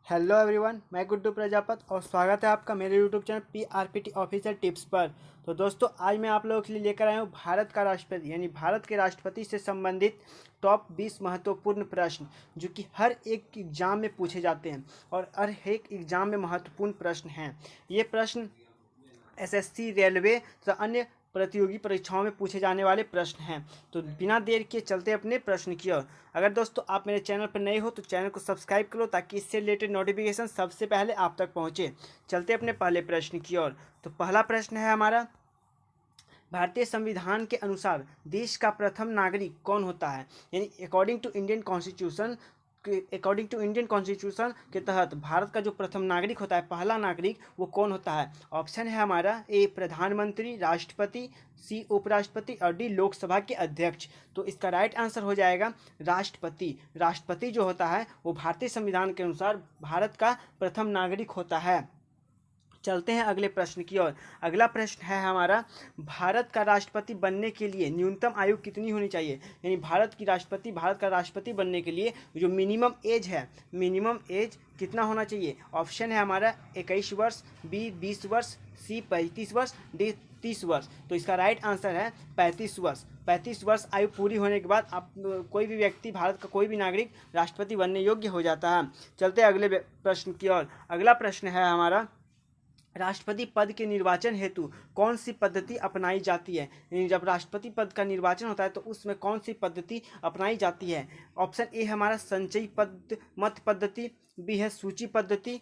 Hello everyone, मैं गुड्डू प्रजापत और स्वागत है आपका मेरे YouTube channel PRPT official tips पर। तो दोस्तों, आज मैं आप लोगों के लिए लेकर आया हूँ भारत का राष्ट्रपति यानी भारत के राष्ट्रपति से संबंधित टॉप 20 महत्वपूर्ण प्रश्न जो कि हर एक एग्जाम में पूछे जाते हैं और हर एक एग्जाम में महत्वपूर्ण प्रश्न हैं। ये प्रश्न एसएससी, रेलवे तथा अन्य प्रतियोगी परीक्षाओं में पूछे जाने वाले प्रश्न हैं। तो बिना देर के चलते अपने प्रश्न की ओर। अगर दोस्तों आप मेरे चैनल पर नए हो तो चैनल को सब्सक्राइब करो ताकि इससे रिलेटेड नोटिफिकेशन सबसे पहले आप तक पहुंचे। चलते अपने पहले प्रश्न की ओर। तो पहला प्रश्न है हमारा, भारतीय संविधान के अनुसार देश का प्रथम नागरिक कौन होता है? यानी अकॉर्डिंग टू इंडियन कॉन्स्टिट्यूशन के तहत भारत का जो प्रथम नागरिक होता है, पहला नागरिक, वो कौन होता है? ऑप्शन है हमारा ए प्रधानमंत्री, राष्ट्रपति, सी उपराष्ट्रपति और डी लोकसभा के अध्यक्ष। तो इसका राइट आंसर हो जाएगा राष्ट्रपति। राष्ट्रपति जो होता है वो भारतीय संविधान के अनुसार भारत का प्रथम नागरिक होता है। चलते हैं अगले प्रश्न की ओर। अगला प्रश्न है हमारा, भारत का राष्ट्रपति बनने के लिए न्यूनतम आयु कितनी होनी चाहिए? यानी भारत का राष्ट्रपति बनने के लिए जो मिनिमम एज है, मिनिमम एज कितना होना चाहिए? ऑप्शन है हमारा 21 वर्ष, बी 20 वर्ष, सी 35 वर्ष, डी 30 वर्ष। तो इसका राइट आंसर है 35 वर्ष। 35 वर्ष आयु पूरी होने के बाद आप कोई भी व्यक्ति, भारत का कोई भी नागरिक राष्ट्रपति बनने योग्य हो जाता है। चलते हैं अगले प्रश्न की ओर। अगला प्रश्न है हमारा, राष्ट्रपति पद के निर्वाचन हेतु कौन सी पद्धति अपनाई जाती है? यानी जब राष्ट्रपति पद का निर्वाचन होता है तो उसमें कौन सी पद्धति अपनाई जाती है? ऑप्शन ए हमारा संचयी मत पद्धति, बी है सूची पद्धति,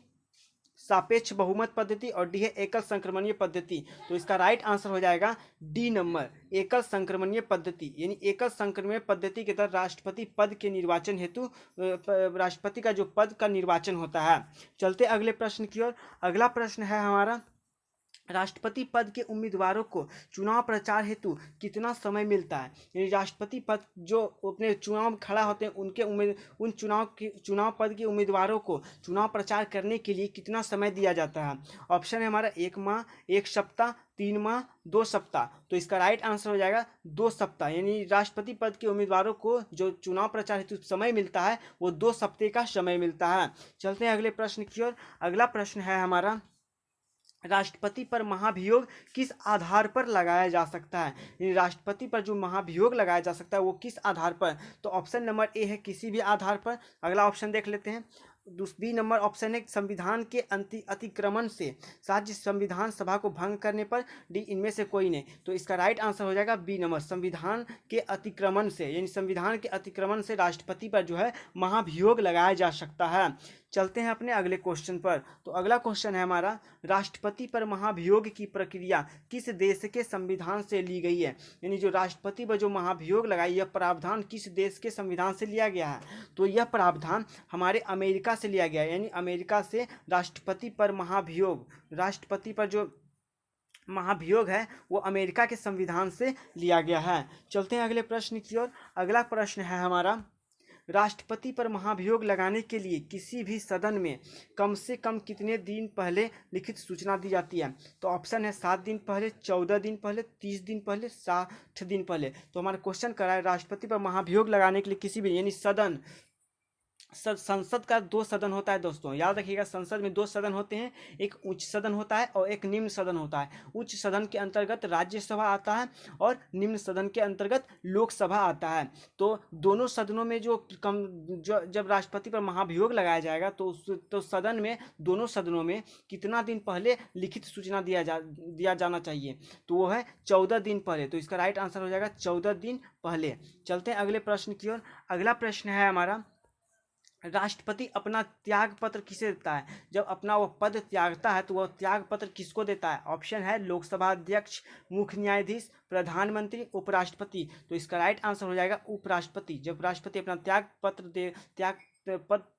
सापेक्ष बहुमत पद्धति और डी है एकल संक्रमणीय पद्धति। तो इसका राइट आंसर हो जाएगा डी नंबर, एकल संक्रमणीय पद्धति। यानी एकल संक्रमणीय पद्धति के तहत राष्ट्रपति पद के निर्वाचन हेतु राष्ट्रपति का जो पद का निर्वाचन होता है। चलते अगले प्रश्न की ओर। अगला प्रश्न है हमारा, राष्ट्रपति पद के उम्मीदवारों को चुनाव प्रचार हेतु कितना समय मिलता है? यानी राष्ट्रपति पद जो अपने चुनाव में खड़ा होते हैं उन चुनाव पद के उम्मीदवारों को चुनाव प्रचार करने के लिए कितना समय दिया जाता है? ऑप्शन है हमारा 1 माह, 1 सप्ताह, 3 माह, 2 सप्ताह। तो इसका राइट आंसर हो जाएगा 2 सप्ताह। यानी राष्ट्रपति पद के उम्मीदवारों को जो चुनाव प्रचार हेतु समय मिलता है वो 2 सप्ताह का समय मिलता है। चलते हैं अगले प्रश्न की ओर। अगला प्रश्न है हमारा, राष्ट्रपति पर महाभियोग किस आधार पर लगाया जा सकता है? यानी राष्ट्रपति पर जो महाभियोग लगाया जा सकता है वो किस आधार पर? तो ऑप्शन नंबर ए है किसी भी आधार पर। अगला ऑप्शन देख लेते हैं। बी नंबर ऑप्शन है संविधान के अतिक्रमण से, राज्य संविधान सभा को भंग करने पर, डी इनमें से कोई नहीं। तो इसका राइट आंसर हो जाएगा बी नंबर, संविधान के अतिक्रमण से। यानी संविधान के अतिक्रमण से राष्ट्रपति पर जो है महाभियोग लगाया जा सकता है। चलते हैं अपने अगले क्वेश्चन पर। तो अगला क्वेश्चन है हमारा, राष्ट्रपति पर महाभियोग की प्रक्रिया किस देश के संविधान से ली गई है? यानी जो राष्ट्रपति पर जो महाभियोग लगाई, यह प्रावधान किस देश के संविधान से लिया गया है? तो यह प्रावधान हमारे अमेरिका से लिया गया है। यानी अमेरिका से राष्ट्रपति पर जो महाभियोग है वो अमेरिका के संविधान से लिया गया है। चलते हैं अगले प्रश्न की ओर। अगला प्रश्न है हमारा, राष्ट्रपति पर महाभियोग लगाने के लिए किसी भी सदन में कम से कम कितने दिन पहले लिखित सूचना दी जाती है? तो ऑप्शन है 7 दिन पहले, 14 दिन पहले, 30 दिन पहले, 60 दिन पहले। तो हमारा क्वेश्चन कर रहा है, राष्ट्रपति पर महाभियोग लगाने के लिए किसी भी, यानी संसद का 2 सदन होता है दोस्तों, याद रखिएगा। संसद में 2 सदन होते हैं, एक उच्च सदन होता है और एक निम्न सदन होता है। उच्च सदन के अंतर्गत राज्यसभा आता है और निम्न सदन के अंतर्गत लोकसभा आता है। तो दोनों सदनों में जब राष्ट्रपति पर महाभियोग लगाया जाएगा तो सदन में, दोनों सदनों में कितना दिन पहले लिखित सूचना दिया जाना चाहिए? तो वो है 14 दिन पहले। तो इसका राइट आंसर हो जाएगा 14 दिन पहले। चलते हैं अगले प्रश्न की ओर। अगला प्रश्न है हमारा, राष्ट्रपति अपना त्याग पत्र किसे देता है? जब अपना वो पद त्यागता है तो वह त्याग पत्र किसको देता है? ऑप्शन है लोकसभा अध्यक्ष, मुख्य न्यायाधीश, प्रधानमंत्री, उपराष्ट्रपति। तो इसका राइट आंसर हो जाएगा उपराष्ट्रपति। जब राष्ट्रपति अपना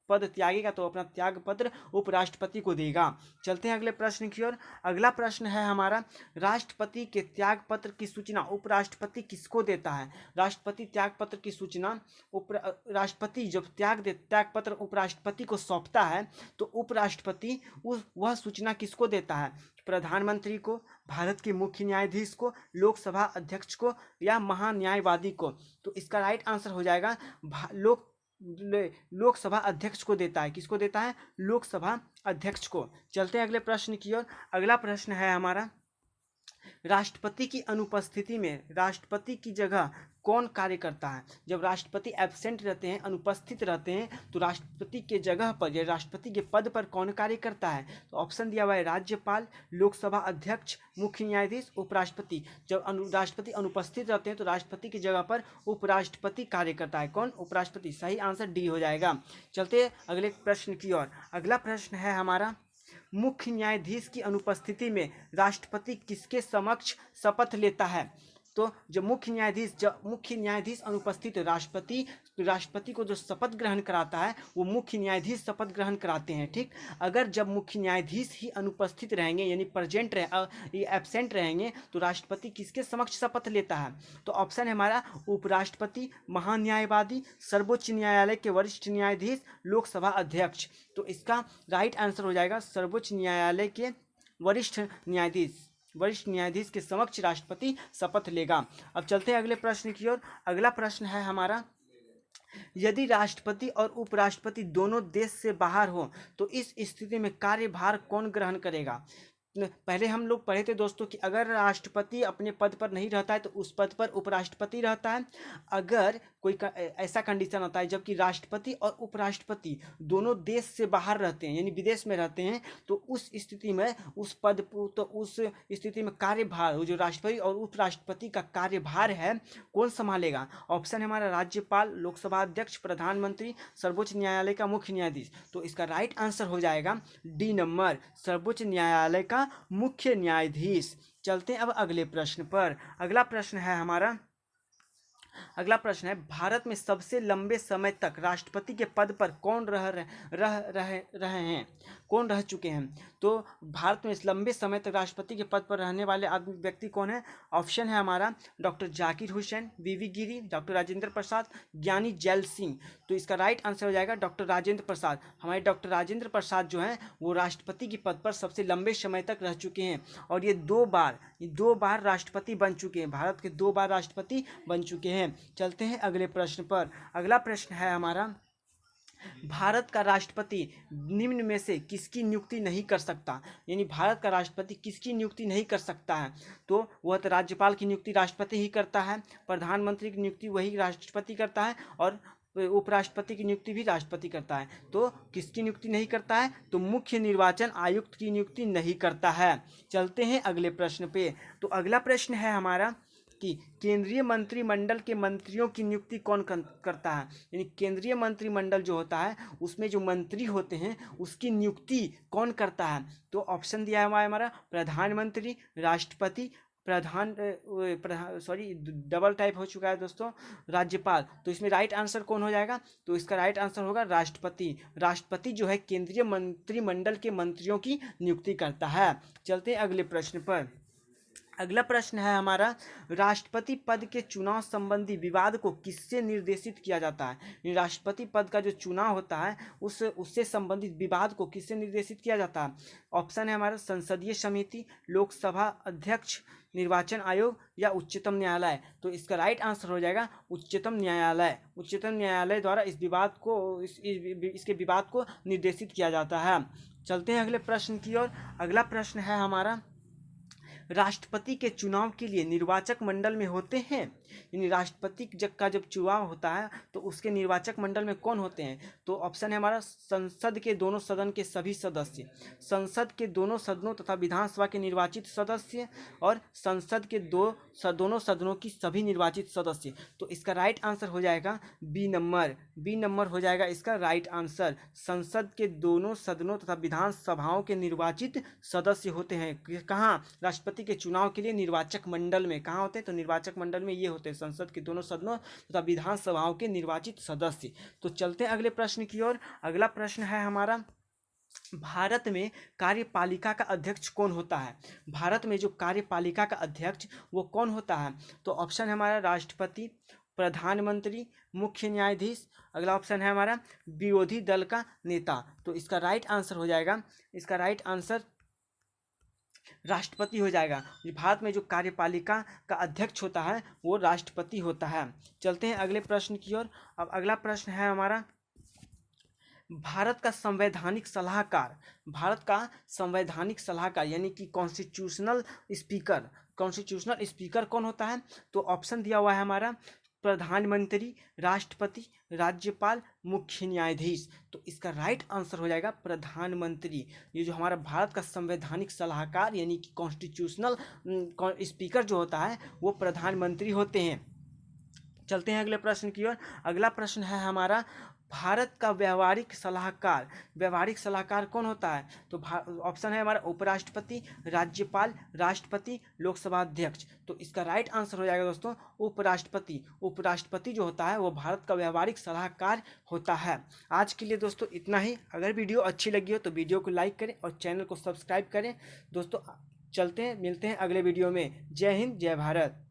पद त्यागेगा तो अपना त्याग पत्र उपराष्ट्रपति को देगा। चलते हैं अगले प्रश्न की ओर। अगला प्रश्न है हमारा, राष्ट्रपति के त्याग पत्र की सूचना उपराष्ट्रपति किसको देता है? राष्ट्रपति त्याग पत्र की सूचना राष्ट्रपति जब त्याग पत्र उपराष्ट्रपति को सौंपता है तो उपराष्ट्रपति वह सूचना किसको देता है? प्रधानमंत्री को, भारत के मुख्य न्यायाधीश को, लोकसभा अध्यक्ष को या महान्यायवादी को? तो इसका राइट आंसर हो जाएगा लोकसभा अध्यक्ष को देता है। किसको देता है? लोकसभा अध्यक्ष को। चलते हैं अगले प्रश्न की ओर। अगला प्रश्न है हमारा, राष्ट्रपति की अनुपस्थिति में राष्ट्रपति की जगह कौन कार्य करता है? जब राष्ट्रपति एब्सेंट रहते हैं, अनुपस्थित रहते हैं, तो राष्ट्रपति के जगह पर या राष्ट्रपति के पद पर कौन कार्य करता है? तो ऑप्शन दिया हुआ है राज्यपाल, लोकसभा अध्यक्ष, मुख्य न्यायाधीश, उपराष्ट्रपति। जब राष्ट्रपति अनुपस्थित रहते हैं तो राष्ट्रपति की जगह पर उपराष्ट्रपति कार्य करता है। कौन? उपराष्ट्रपति। सही आंसर डी हो जाएगा। चलते हैं अगले प्रश्न की ओर। अगला प्रश्न है हमारा, मुख्य न्यायाधीश की अनुपस्थिति में राष्ट्रपति किसके समक्ष शपथ लेता है? तो जब मुख्य न्यायाधीश अनुपस्थित, राष्ट्रपति को जो शपथ ग्रहण कराता है वो मुख्य न्यायाधीश शपथ ग्रहण कराते हैं। ठीक, अगर जब मुख्य न्यायाधीश ही अनुपस्थित रहेंगे यानी एब्सेंट रहेंगे तो राष्ट्रपति किसके समक्ष शपथ लेता है? तो ऑप्शन है हमारा उपराष्ट्रपति, महान्यायवादी, सर्वोच्च न्यायालय के वरिष्ठ न्यायाधीश, लोकसभा अध्यक्ष। तो इसका राइट आंसर हो जाएगा सर्वोच्च न्यायालय के वरिष्ठ न्यायाधीश के समक्ष राष्ट्रपति शपथ लेगा। अब चलते हैं अगले प्रश्न की ओर। अगला प्रश्न है हमारा, यदि राष्ट्रपति और उपराष्ट्रपति दोनों देश से बाहर हो तो इस स्थिति में कार्यभार कौन ग्रहण करेगा? पहले हम लोग पढ़े थे दोस्तों कि अगर राष्ट्रपति अपने पद पर नहीं रहता है तो उस पद पर उपराष्ट्रपति रहता है। अगर कोई ऐसा कंडीशन होता है जबकि राष्ट्रपति और उपराष्ट्रपति दोनों देश से बाहर रहते हैं यानी विदेश में रहते हैं तो उस स्थिति में कार्यभार, जो राष्ट्रपति और उपराष्ट्रपति का कार्यभार है, कौन संभालेगा? ऑप्शन है हमारा राज्यपाल, लोकसभा अध्यक्ष, प्रधानमंत्री, सर्वोच्च न्यायालय का मुख्य न्यायाधीश। तो इसका राइट आंसर हो जाएगा डी नंबर, सर्वोच्च न्यायालय का मुख्य न्यायाधीश। चलते हैं अब अगले प्रश्न पर। अगला प्रश्न है हमारा, भारत में सबसे लंबे समय तक राष्ट्रपति के पद पर कौन रहे हैं, कौन रह चुके हैं? तो भारत में इस लंबे समय तक राष्ट्रपति के पद पर रहने वाले व्यक्ति कौन है? ऑप्शन है हमारा डॉक्टर जाकिर हुसैन, वीवी गिरी, डॉक्टर राजेंद्र प्रसाद, ज्ञानी जैल सिंह। तो इसका राइट आंसर हो जाएगा डॉक्टर राजेंद्र प्रसाद। हमारे डॉक्टर राजेंद्र प्रसाद जो हैं वो राष्ट्रपति के पद पर सबसे लंबे समय तक रह चुके हैं और ये दो बार राष्ट्रपति बन चुके हैं। भारत के 2 बार राष्ट्रपति बन चुके हैं। चलते हैं अगले प्रश्न पर। अगला प्रश्न है हमारा, भारत का राष्ट्रपति निम्न में से किसकी नियुक्ति नहीं कर सकता? यानी भारत का राष्ट्रपति किसकी नियुक्ति नहीं कर सकता है? तो वह तो राज्यपाल की नियुक्ति राष्ट्रपति ही करता है, प्रधानमंत्री की नियुक्ति वही राष्ट्रपति करता है और उपराष्ट्रपति की नियुक्ति भी राष्ट्रपति करता है। तो किसकी नियुक्ति नहीं करता है? तो मुख्य निर्वाचन आयुक्त की नियुक्ति नहीं करता है। चलते हैं अगले प्रश्न पे। तो अगला प्रश्न है हमारा कि केंद्रीय मंत्रिमंडल के मंत्रियों की नियुक्ति कौन करता है? यानी केंद्रीय मंत्रिमंडल जो होता है उसमें जो मंत्री होते हैं उसकी नियुक्ति कौन करता है? तो ऑप्शन दिया है हमारा प्रधानमंत्री, राष्ट्रपति, डबल टाइप हो चुका है दोस्तों, राज्यपाल। तो इसमें राइट आंसर कौन हो जाएगा? तो इसका राइट आंसर होगा राष्ट्रपति। राष्ट्रपति जो है केंद्रीय मंत्रिमंडल के मंत्रियों की नियुक्ति करता है। चलते हैं अगले प्रश्न पर। अगला प्रश्न है हमारा, राष्ट्रपति पद के चुनाव संबंधी विवाद को किससे निर्देशित किया जाता है? राष्ट्रपति पद का जो चुनाव होता है उससे संबंधित विवाद को किससे निर्देशित किया जाता है? ऑप्शन है हमारा संसदीय समिति, लोकसभा अध्यक्ष, निर्वाचन आयोग या उच्चतम न्यायालय। तो इसका राइट आंसर हो जाएगा उच्चतम न्यायालय। उच्चतम न्यायालय द्वारा इसके विवाद को निर्देशित किया जाता है। चलते हैं अगले प्रश्न की ओर। अगला प्रश्न है हमारा, राष्ट्रपति के चुनाव के लिए निर्वाचक मंडल में होते हैं, यानी राष्ट्रपति का जब चुनाव होता है तो उसके निर्वाचक मंडल में कौन होते हैं? तो ऑप्शन है हमारा संसद के दोनों सदन के सभी सदस्य, संसद के दोनों सदनों तथा विधानसभा के निर्वाचित सदस्य और संसद के दोनों सदनों की सभी निर्वाचित सदस्य। तो इसका राइट आंसर हो जाएगा बी नंबर हो जाएगा इसका राइट आंसर। संसद के दोनों सदनों तथा विधानसभाओं के निर्वाचित सदस्य होते हैं। कहाँ? राष्ट्रपति के चुनाव के लिए निर्वाचक मंडल में। कहाँ होते हैं? तो निर्वाचक मंडल में ये होते हैं संसद के दोनों सदनों तथा विधानसभाओं के निर्वाचित सदस्य। तो चलते हैं अगले प्रश्न की ओर। अगला प्रश्न है हमारा, भारत में कार्यपालिका का अध्यक्ष कौन होता है? भारत में जो कार्यपालिका का अध्यक्ष वो कौन होता है? तो ऑप्शन है हमारा राष्ट्रपति, प्रधानमंत्री, मुख्य न्यायाधीश। अगला ऑप्शन है हमारा विरोधी दल का नेता। तो इसका राइट आंसर हो जाएगा, इसका राइट आंसर राष्ट्रपति हो जाएगा। भारत में जो कार्यपालिका का अध्यक्ष होता है वो राष्ट्रपति होता है। चलते हैं अगले प्रश्न की ओर। अब अगला प्रश्न है हमारा, भारत का संवैधानिक सलाहकार, भारत का संवैधानिक सलाहकार यानी कि कॉन्स्टिट्यूशनल स्पीकर कौन होता है? तो ऑप्शन दिया हुआ है हमारा, प्रधानमंत्री, राष्ट्रपति, राज्यपाल, मुख्य न्यायाधीश। तो इसका राइट आंसर हो जाएगा प्रधानमंत्री। ये जो हमारा भारत का संवैधानिक सलाहकार यानी कि कॉन्स्टिट्यूशनल स्पीकर जो होता है वो प्रधानमंत्री होते हैं। चलते हैं अगले प्रश्न की ओर। अगला प्रश्न है हमारा, भारत का व्यवहारिक सलाहकार कौन होता है? तो ऑप्शन है हमारा, उपराष्ट्रपति, राज्यपाल, राष्ट्रपति, लोकसभा अध्यक्ष। तो इसका राइट आंसर हो जाएगा दोस्तों उपराष्ट्रपति। उपराष्ट्रपति जो होता है वो भारत का व्यवहारिक सलाहकार होता है। आज के लिए दोस्तों इतना ही। अगर वीडियो अच्छी लगी हो तो वीडियो को लाइक करें और चैनल को सब्सक्राइब करें। दोस्तों चलते हैं, मिलते हैं अगले वीडियो में। जय हिंद, जय भारत।